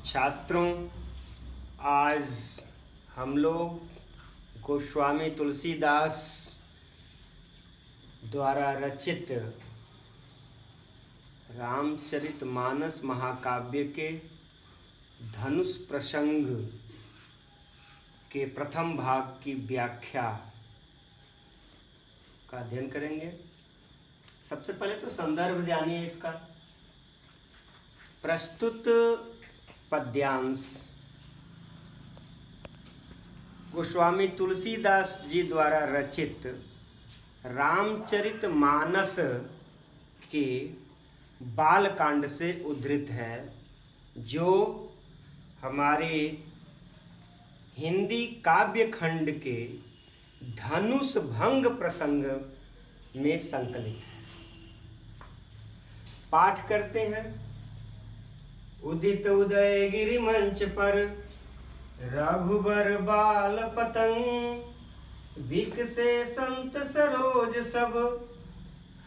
छात्रों, आज हम लोग गोस्वामी तुलसीदास द्वारा रचित रामचरितमानस महाकाव्य के धनुष प्रसंग के प्रथम भाग की व्याख्या का अध्ययन करेंगे। सबसे पहले तो संदर्भ जानिए इसका। प्रस्तुत पद्यांश गोस्वामी तुलसीदास जी द्वारा रचित रामचरितमानस के बालकांड से उद्धृत है, जो हमारे हिंदी काव्य खंड के धनुष भंग प्रसंग में संकलित है। पाठ करते हैं। उदित उदय गिरि मंच पर रघुबर बाल पतंग, विकसे संत सरोज सब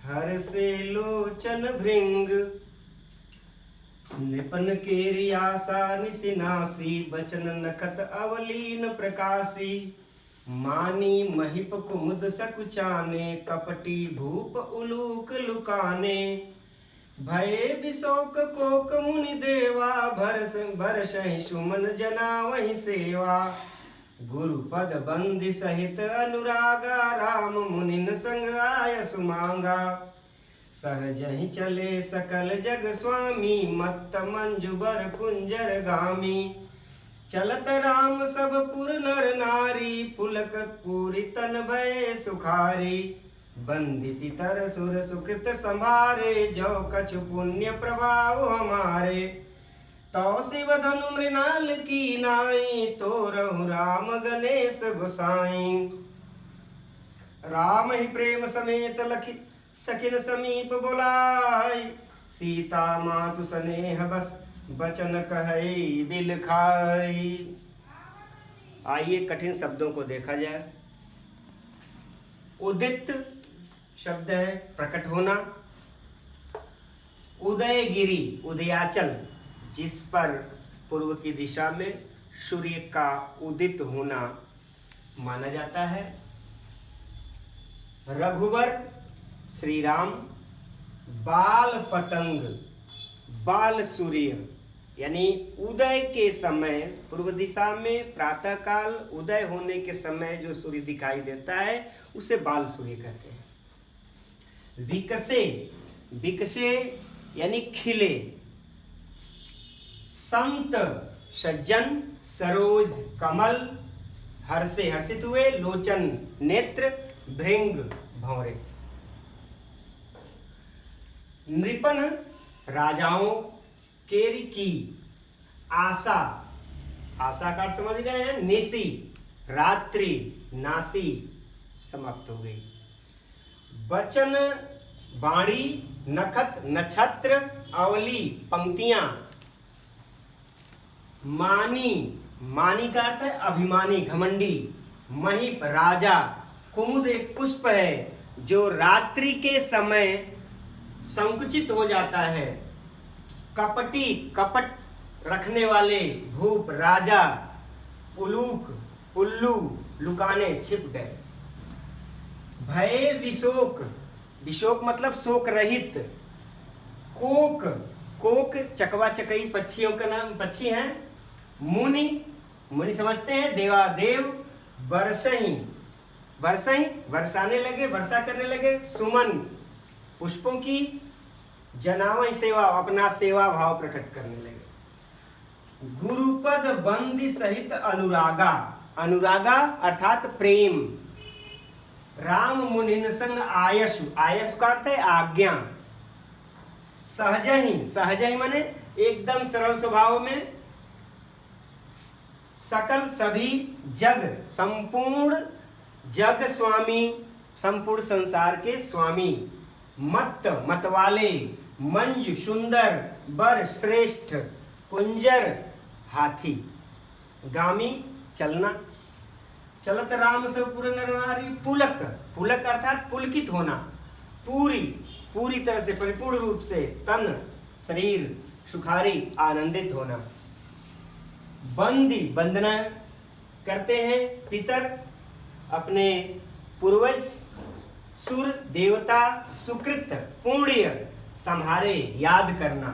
हर से लोचन भृंग। निपन केरी आशा निसिनासी, बचन नखत अवलीन प्रकाशी। मानी महिप कुमुद सकुचाने, कपटी भूप उलूक लुकाने। भये विशोक कोक मुनि देवा, भरसहि सुमन जना वही सेवा। गुरुपद बंदी सहित अनुरागा, राम मुनिन संग आय सुमांगा। सहजहि चले सकल जग स्वामी, मत्त मंजुबर कुंजर गामी। चलत राम सब पुर नर नारी, पुलक पूरी तन भय सुखारी। बंदी पितर सुर सुकृत संभारे, जो कछु पुण्य प्रभाव हमारे। तो शिव धनु मृणाल की नाई, तो रहु राम गणेश गोसाई। राम ही प्रेम समेत लखी सखिन समीप बुलाई। सीता मातु स्नेह बस बचन कहई बिल खाई। आइए कठिन शब्दों को देखा जाए। उदित शब्द है प्रकट होना। उदयगिरी उदयाचल, जिस पर पूर्व की दिशा में सूर्य का उदित होना माना जाता है। रघुवर श्री राम। बाल पतंग, बाल सूर्य यानी उदय के समय, पूर्व दिशा में प्रातः काल उदय होने के समय जो सूर्य दिखाई देता है उसे बाल सूर्य कहते हैं। विकसे, विकसे यानी खिले। संत सज्जन, सरोज कमल, हर्षे हर्षित हुए, लोचन नेत्र, भृंग भौरे। नृपन राजाओं, केरी की, आशा, आशा का अर्थ समझ गए हैं। निशी रात्रि, नासी समाप्त हो गई। वचन बाणी, नखत नक्षत्र, अवली पंक्तियां। मानी, मानी का अर्थ है अभिमानी घमंडी। महिप राजा। कुमुद एक पुष्प है जो रात्रि के समय संकुचित हो जाता है। कपटी, कपट रखने वाले। भूप राजा। उलूक उल्लू, लुकाने छिप गए। भय विशोक, विशोक मतलब शोक रहित। कोक, कोक चकवा चकई पक्षियों का नाम, पक्षी हैं। मुनि, मुनि समझते हैं देवादेव। बरसही, बरसही बरसाने लगे, वर्षा करने लगे। सुमन पुष्पों की। जनावई सेवा, अपना सेवा भाव प्रकट करने लगे। गुरुपद बंदी सहित अनुरागा, अनुरागा अर्थात प्रेम। राम मुनिन संग आयसु, आयसु का अर्थ है आज्ञा। सहजहि, सहजहि माने एकदम सरल स्वभाव में। सकल सभी जग, संपूर्ण जग स्वामी, संपूर्ण संसार के स्वामी। मत्त मतवाले। मंजु सुंदर, बर श्रेष्ठ, कुंजर हाथी। गामी चलना। चलत राम सब पुर नर नारी। पुलक, पुलक अर्थात पुलकित होना। पूरी, पूरी तरह से परिपूर्ण रूप से तन शरीर सुखारी आनंदित होना। वंदना करते हैं। पितर अपने पूर्वज सुर देवता सुकृत पुण्य संहारे, याद करना,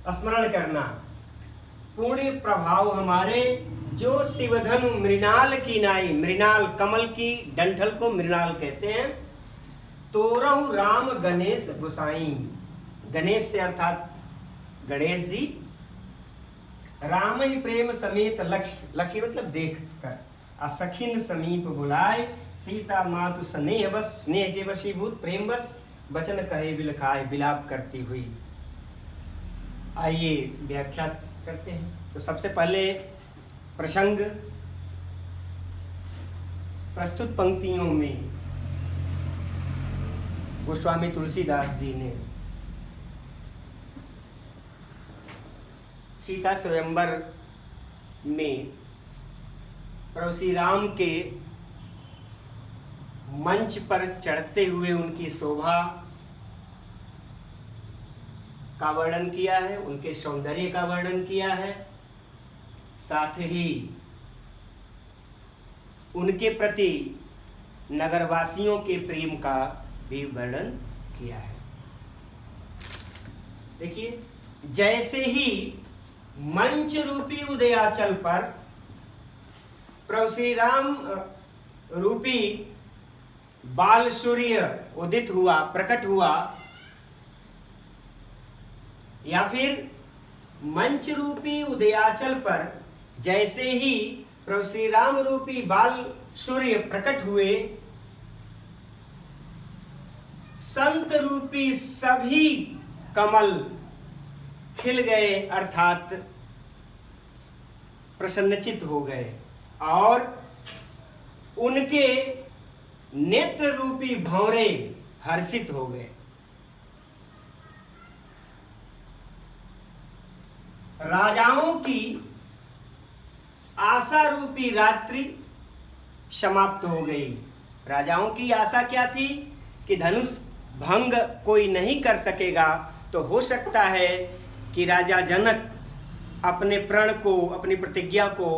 स्मरण करना। पुण्य प्रभाव हमारे जो शिवधनु मृणाल की नाई, मृणाल कमल की डंठल को मृणाल कहते हैं। तोरहु राम गणेश गोसाई, गणेश से अर्थात गणेश जी। राम ही प्रेम समेत लखी मतलब देख कर, असखिन समीप बुलाए, सीता मातु स्नेह बस, स्नेह के वशीभूत प्रेम बस, वचन कहे बिलखाए, विलाप करती हुई। आइए व्याख्या करते हैं। तो सबसे पहले प्रसंग प्रस्तुत पंक्तियों में गोस्वामी तुलसीदास जी ने सीता स्वयंवर में प्रभु श्री राम के मंच पर चढ़ते हुए उनकी शोभा का वर्णन किया है, उनके सौंदर्य का वर्णन किया है, साथ ही उनके प्रति नगरवासियों के प्रेम का भी वर्णन किया है। देखिए, जैसे ही मंच रूपी उदयाचल पर प्रभु श्री राम रूपी बाल सूर्य उदित हुआ, प्रकट हुआ, या फिर मंच रूपी उदयाचल पर जैसे ही प्रभु श्री राम रूपी बाल सूर्य प्रकट हुए, संत रूपी सभी कमल खिल गए, अर्थात प्रसन्नचित हो गए, और उनके नेत्र रूपी भंवरे हर्षित हो गए। राजाओं की आशा रूपी रात्रि समाप्त हो गई। राजाओं की आशा क्या थी कि धनुष भंग कोई नहीं कर सकेगा, तो हो सकता है कि राजा जनक अपने प्रण को, अपनी प्रतिज्ञा को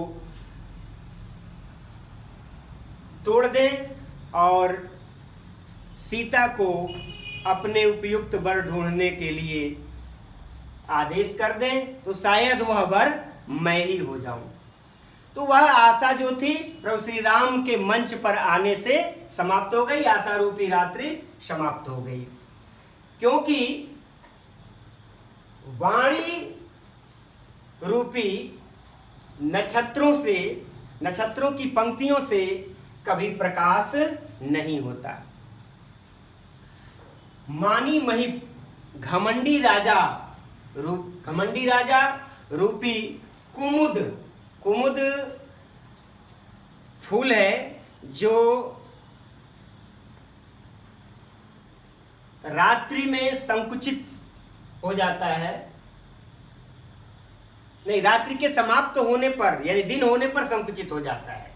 तोड़ दें और सीता को अपने उपयुक्त वर ढूंढने के लिए आदेश कर दें, तो शायद वह वर मैं ही हो जाऊं। तो वह आशा जो थी प्रभु श्री राम के मंच पर आने से समाप्त हो गई, आशा रूपी रात्रि समाप्त हो गई। क्योंकि वाणी रूपी नक्षत्रों से, नक्षत्रों की पंक्तियों से कभी प्रकाश नहीं होता। मानी महिप घमंडी राजा रूपी कुमुद, कुमुद फूल है जो रात्रि में संकुचित हो जाता है, नहीं, रात्रि के समाप्त होने पर यानी दिन होने पर संकुचित हो जाता है।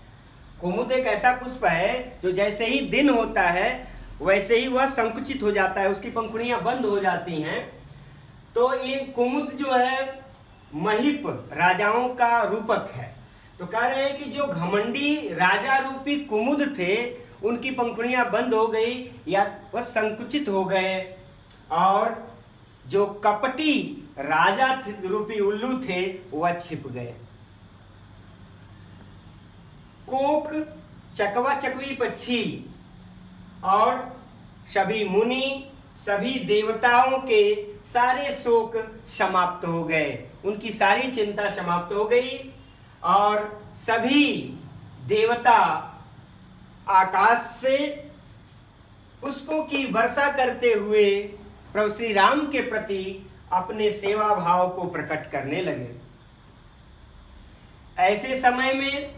कुमुद एक ऐसा पुष्प है जो जैसे ही दिन होता है वैसे ही वह संकुचित हो जाता है, उसकी पंखुड़ियां बंद हो जाती हैं। तो ये कुमुद जो है महिप राजाओं का रूपक है। तो कह रहे हैं कि जो घमंडी राजा रूपी कुमुद थे उनकी पंखुड़ियां बंद हो गई या वह संकुचित हो गए, और जो कपटी राजा रूपी उल्लू थे वह छिप गए। कोक, चकवा चकवी पक्षी और सभी मुनि, सभी देवताओं के सारे शोक समाप्त हो गए, उनकी सारी चिंता समाप्त हो गई, और सभी देवता आकाश से पुष्पों की वर्षा करते हुए प्रभु श्री राम के प्रति अपने सेवा भाव को प्रकट करने लगे। ऐसे समय में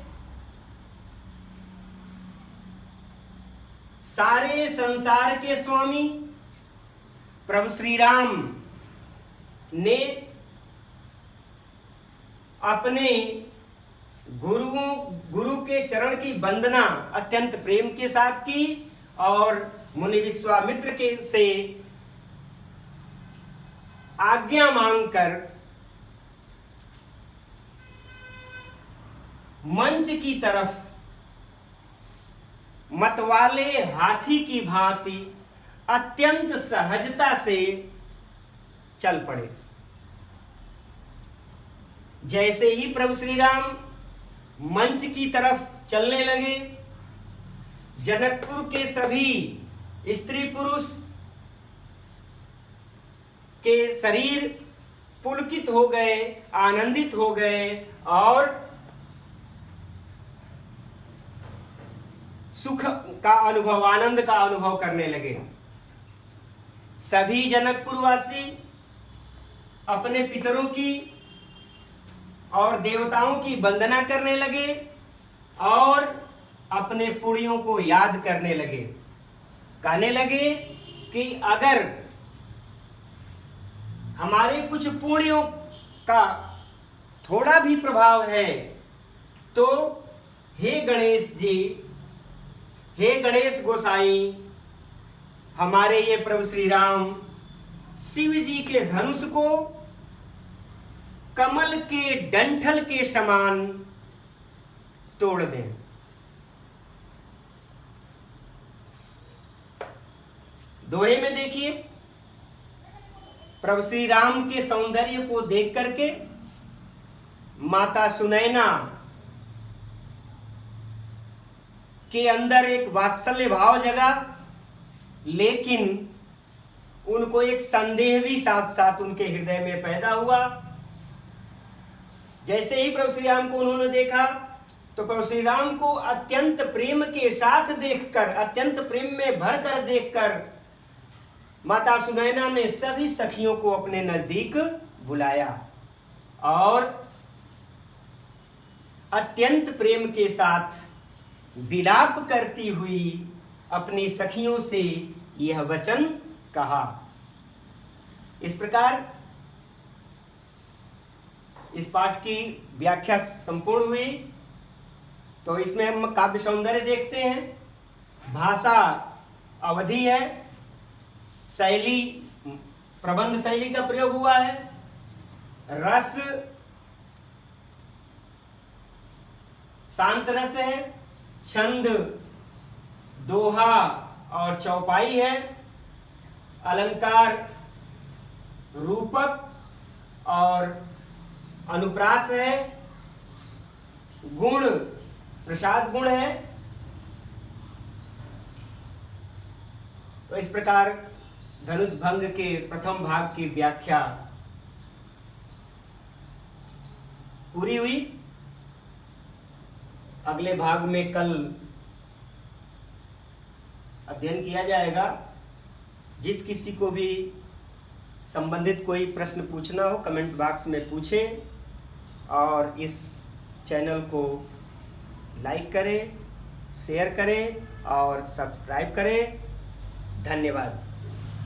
सारे संसार के स्वामी प्रभु श्री राम ने अपने गुरु के चरण की वंदना अत्यंत प्रेम के साथ की, और मुनि विश्वामित्र के से आज्ञा मांगकर मंच की तरफ मतवाले हाथी की भांति अत्यंत सहजता से चल पड़े। जैसे ही प्रभु श्री राम मंच की तरफ चलने लगे, जनकपुर के सभी स्त्री पुरुष के शरीर पुलकित हो गए, आनंदित हो गए और सुख का अनुभव, आनंद का अनुभव करने लगे। सभी जनकपुरवासी अपने पितरों की और देवताओं की वंदना करने लगे और अपने पुण्यों को याद करने लगे। कहने लगे कि अगर हमारे कुछ पुण्यों का थोड़ा भी प्रभाव है तो हे गणेश जी, हे गणेश गोसाई, हमारे ये प्रभु श्री राम शिव जी के धनुष को कमल के डंठल के समान तोड़ दें। दोहे में देखिए, प्रभु श्री राम के सौंदर्य को देख करके माता सुनैना के अंदर एक वात्सल्य भाव जगा, लेकिन उनको एक संदेह भी साथ साथ उनके हृदय में पैदा हुआ। जैसे ही प्रभु श्री राम को उन्होंने देखा तो प्रभु श्री राम को अत्यंत प्रेम के साथ देखकर, अत्यंत प्रेम में भरकर देखकर माता सुनैना ने सभी सखियों को अपने नजदीक बुलाया और अत्यंत प्रेम के साथ विलाप करती हुई अपनी सखियों से यह वचन कहा। इस प्रकार इस पाठ की व्याख्या संपूर्ण हुई। तो इसमें हम काव्य सौंदर्य देखते हैं, भाषा अवधि है, शैली प्रबंध शैली का प्रयोग हुआ है, रस शांत रस है, छंद दोहा और चौपाई है, अलंकार रूपक और अनुप्रास है, गुण प्रसाद गुण है। तो इस प्रकार धनुष भंग के प्रथम भाग की व्याख्या पूरी हुई। अगले भाग में कल अध्ययन किया जाएगा। जिस किसी को भी संबंधित कोई प्रश्न पूछना हो कमेंट बॉक्स में पूछें और इस चैनल को लाइक करें, शेयर करें और सब्सक्राइब करें। धन्यवाद।